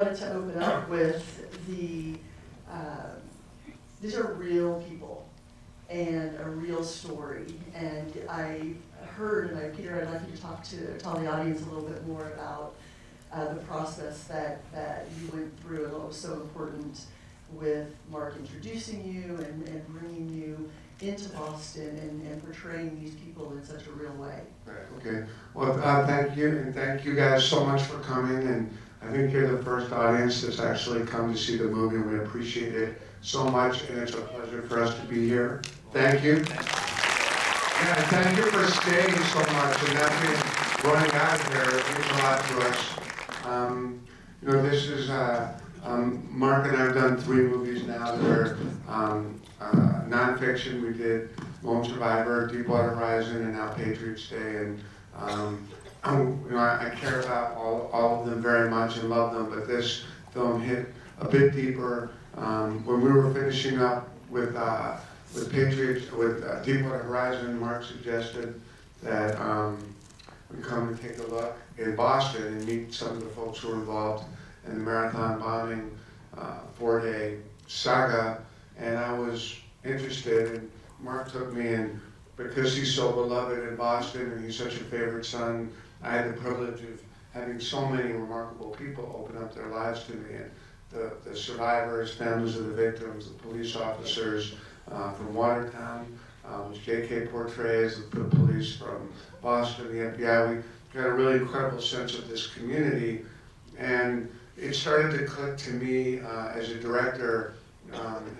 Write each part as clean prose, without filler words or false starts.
wanted to open up with these are real people and a real story. And I heard, and Peter, I'd like you to tell the audience a little bit more about the process that you went through and what was so important with Mark introducing you and bringing you into Boston and portraying these people in such a real way. Right, okay. Well, thank you, and thank you guys so much for coming. And I think you're the first audience that's actually come to see the movie, and we appreciate it so much, and it's a pleasure for us to be here. Thank you. Yeah, and thank you for staying so much, and not being running out of here. It means a lot to us. You know, this is, Mark and I have done 3 movies now that are nonfiction. We did Lone Survivor, Deepwater Horizon, and now Patriots Day. And you know, I care about all of them very much and love them, but this film hit a bit deeper. When we were finishing up with Patriots, with Deepwater Horizon, Mark suggested that we come and take a look in Boston and meet some of the folks who were involved in the marathon bombing 4-day saga, and I was interested, and Mark took me in. Because he's so beloved in Boston and he's such a favorite son, I had the privilege of having so many remarkable people open up their lives to me. And the survivors, families of the victims, the police officers from Watertown, which JK portrays, the police from Boston, the FBI. We got a really incredible sense of this community. And it started to click to me as a director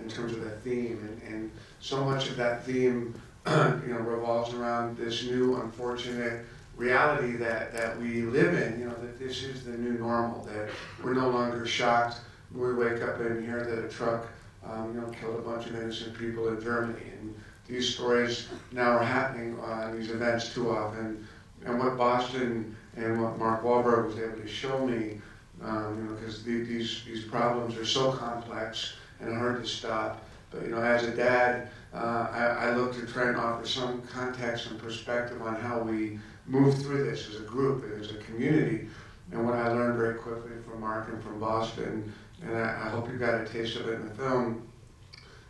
in terms of the theme. And so much of that theme you know, revolves around this new unfortunate reality that we live in, you know, that this is the new normal, that we're no longer shocked when we wake up and hear that a truck, you know, killed a bunch of innocent people in Germany. And these stories now are happening on these events too often. And what Boston and what Mark Wahlberg was able to show me, you know, because these problems are so complex and hard to stop. But, you know, as a dad, I look to try and offer some context and perspective on how we move through this as a group and as a community. And what I learned very quickly from Mark and from Boston, and I hope you got a taste of it in the film,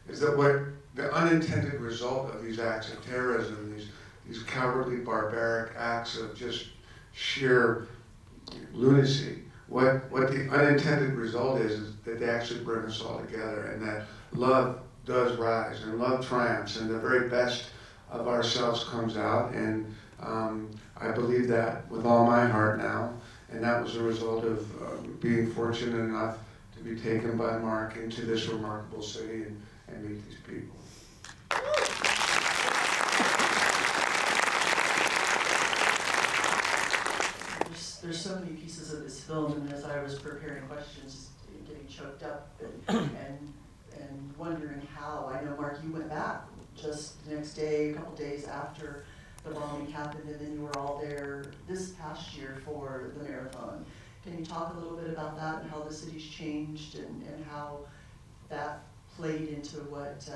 is that what the unintended result of these acts of terrorism, these cowardly, barbaric acts of just sheer lunacy, what the unintended result is that they actually bring us all together, and that love does rise, and love triumphs, and the very best of ourselves comes out. And I believe that with all my heart now, and that was a result of being fortunate enough to be taken by Mark into this remarkable city and meet these people. There's so many pieces of this film, and as I was preparing questions, getting choked up and wondering how. I know, Mark, you went back just the next day, a couple days after the bombing happened, and then you were all there this past year for the marathon. Can you talk a little bit about that and how the city's changed and how that played into what,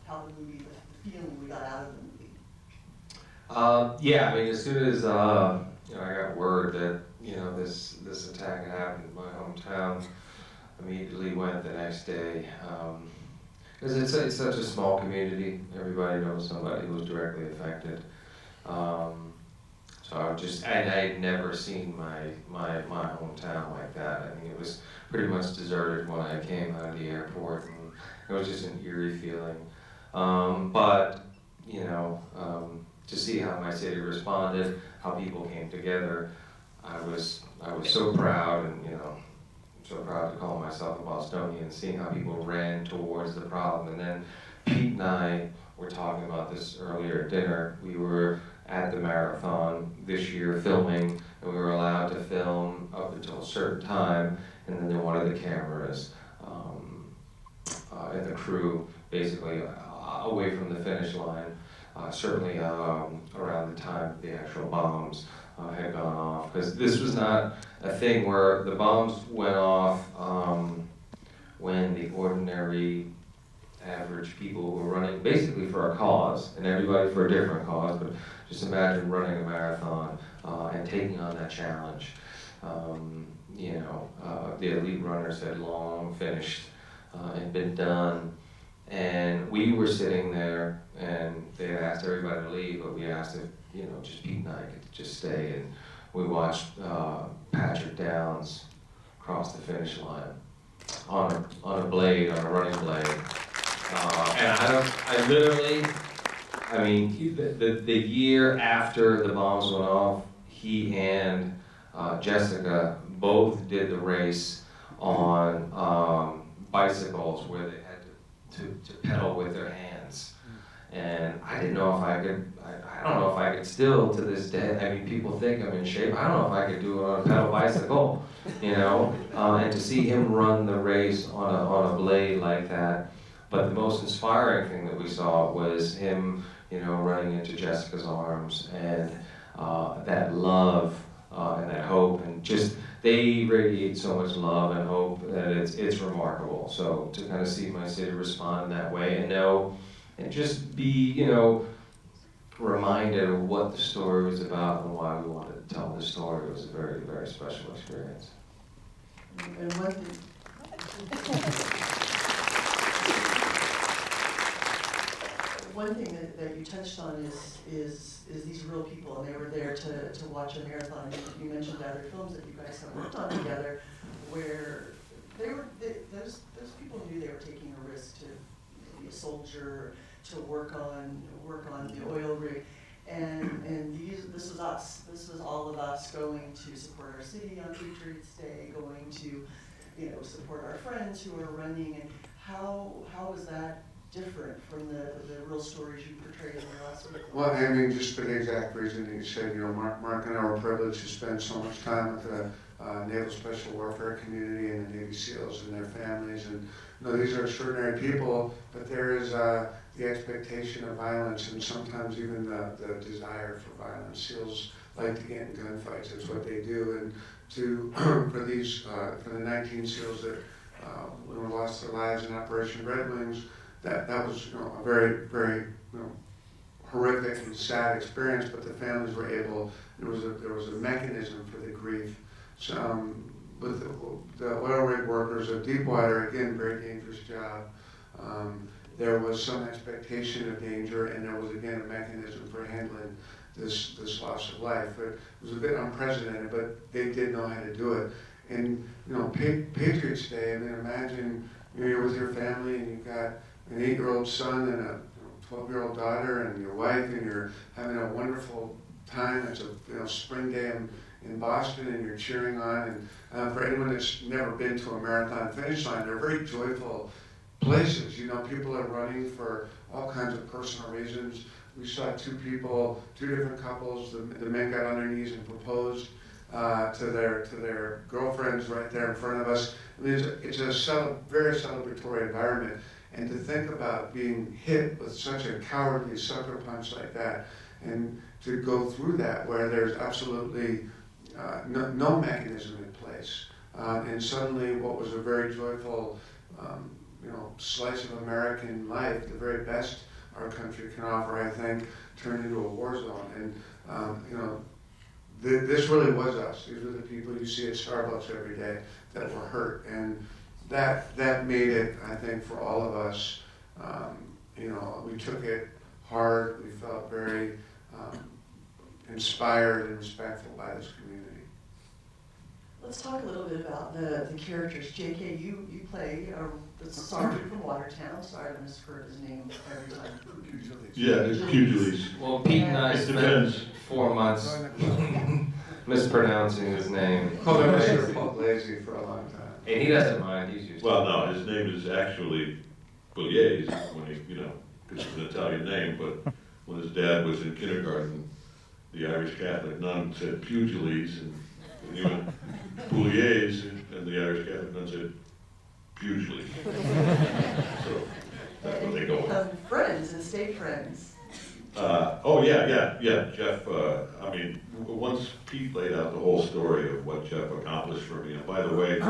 how the movie, the feeling we got out of the movie? Yeah, I mean, as soon as you know, I got word that, you know, this attack happened in my hometown, immediately went the next day. Because it's such a small community, everybody knows somebody who was directly affected. So I had never seen my hometown like that. I mean, it was pretty much deserted when I came out of the airport, and it was just an eerie feeling. But, you know, to see how my city responded, how people came together, I was so proud, and, you know, so proud to call myself a Bostonian, seeing how people ran towards the problem. And then Pete and I were talking about this earlier at dinner. We were at the marathon this year filming, and we were allowed to film up until a certain time, and then one of the cameras and the crew basically away from the finish line, certainly around the time the actual bombs had gone off. Because this was not a thing where the bombs went off when the ordinary average people were running basically for a cause, and everybody for a different cause, but just imagine running a marathon and taking on that challenge. the elite runners had long finished and been done. And we were sitting there, and they had asked everybody to leave, but we asked if, just Pete and I could just stay, and we watched Patrick Downs cross the finish line on a blade, on a running blade. The year after the bombs went off, he and Jessica both did the race on bicycles where they had to pedal with their hands. And I didn't know if I could, I don't know if I could still to this day, I mean, people think I'm in shape, I don't know if I could do it on a pedal bicycle, and to see him run the race on a blade like that. But the most inspiring thing that we saw was him, running into Jessica's arms, and that love and that hope, and just, they radiate so much love and hope that it's remarkable. So to kind of see my city respond in that way and know, and just be, reminded of what the story was about and why we wanted to tell the story, was a very, very special experience. And one thing, that you touched on is these real people, and they were there to watch a marathon. You mentioned other films that you guys have worked on together, where those people knew they were taking a risk to be a soldier, to work on the oil rig, and this was us. This was all of us going to support our city on Patriots Day, going to support our friends who are running. And how was that different from the real stories you portrayed in the last week? Well, I mean, just for the exact reason that you said, Mark and I were privileged to spend so much time with the Naval Special Warfare community and the Navy SEALs and their families. And these are extraordinary people, but there is the expectation of violence, and sometimes even the desire for violence. SEALs like to get in gunfights. It's what they do. And for the 19 SEALs that lost their lives in Operation Red Wings, that was a very, very horrific and sad experience. But the families were able. There was a mechanism for the grief. So, with the oil rig workers of Deepwater, again, very dangerous job. There was some expectation of danger, and there was again a mechanism for handling this loss of life. But it was a bit unprecedented, but they did know how to do it. And Patriots Day. I mean, imagine you're with your family and you've got an 8-year-old son and a 12-year-old daughter and your wife, and you're having a wonderful time. It's a spring day in Boston, and you're cheering on. And for anyone that's never been to a marathon finish line, they're very joyful places. People are running for all kinds of personal reasons. We saw two different couples. The men got on their knees and proposed to their girlfriends right there in front of us. I mean, it's a very celebratory environment. And to think about being hit with such a cowardly sucker punch like that, and to go through that where there's absolutely no mechanism in place, and suddenly what was a very joyful, slice of American life, the very best our country can offer, I think, turned into a war zone. And this really was us. These were the people you see at Starbucks every day that were hurt, and that made it, I think, for all of us. We took it hard. We felt very inspired and respectful by this community. Let's talk a little bit about the characters. JK, you play the sergeant from Watertown. Sorry to misheard his name every time. Yeah, it's Pugilis. Well, Pete and I It spent depends. 4 months mispronouncing his name. Called him Mr. Pugliese for a long time. And he doesn't mind, he's used to it. Well, no, his name is actually Pugliese, when he, because it's an Italian name, but when his dad was in kindergarten, the Irish Catholic nun said Pugilis, and he went Pugliese, and the Irish Catholic nun said Pugilis. So that's what they go with. Friends and stay friends. Yeah, Jeff, once Pete laid out the whole story of what Jeff accomplished for me, and by the way,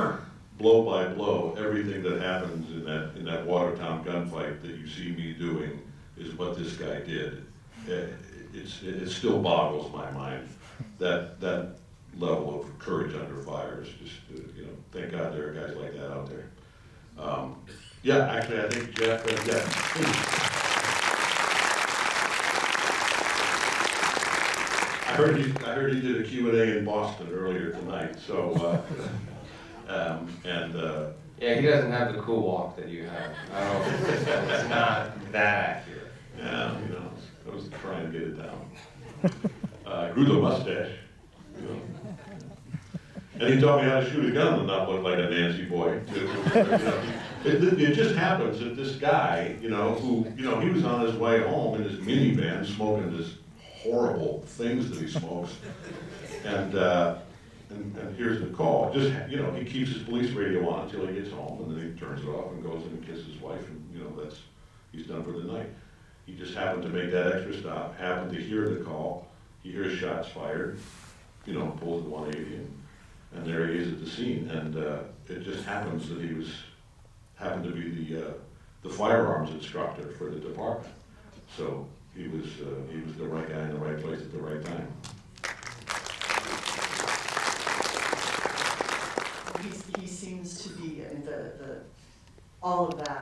blow by blow, everything that happens in that Watertown gunfight that you see me doing is what this guy did. It still boggles my mind that level of courage under fire is just, thank God there are guys like that out there. Yeah, actually, I think Jeff, I heard he did a Q&A in Boston earlier tonight, so, Yeah, he doesn't have the cool walk that you have. I don't, it's not that accurate. yeah, I was trying to get it down. Grew the mustache, And he taught me how to shoot a gun and not look like a Nancy boy, too. It just happens that this guy, who, he was on his way home in his minivan smoking this horrible things that he smokes. And here's the call. Just, he keeps his police radio on until he gets home, and then he turns it off and goes in and kisses his wife, and, he's done for the night. He just happened to make that extra stop, happened to hear the call. He hears shots fired, pulls the 180, and there he is at the scene. And it just happens that he happened to be the firearms instructor for the department. So he was the right guy in the right place at the right time. He seems to be, all of that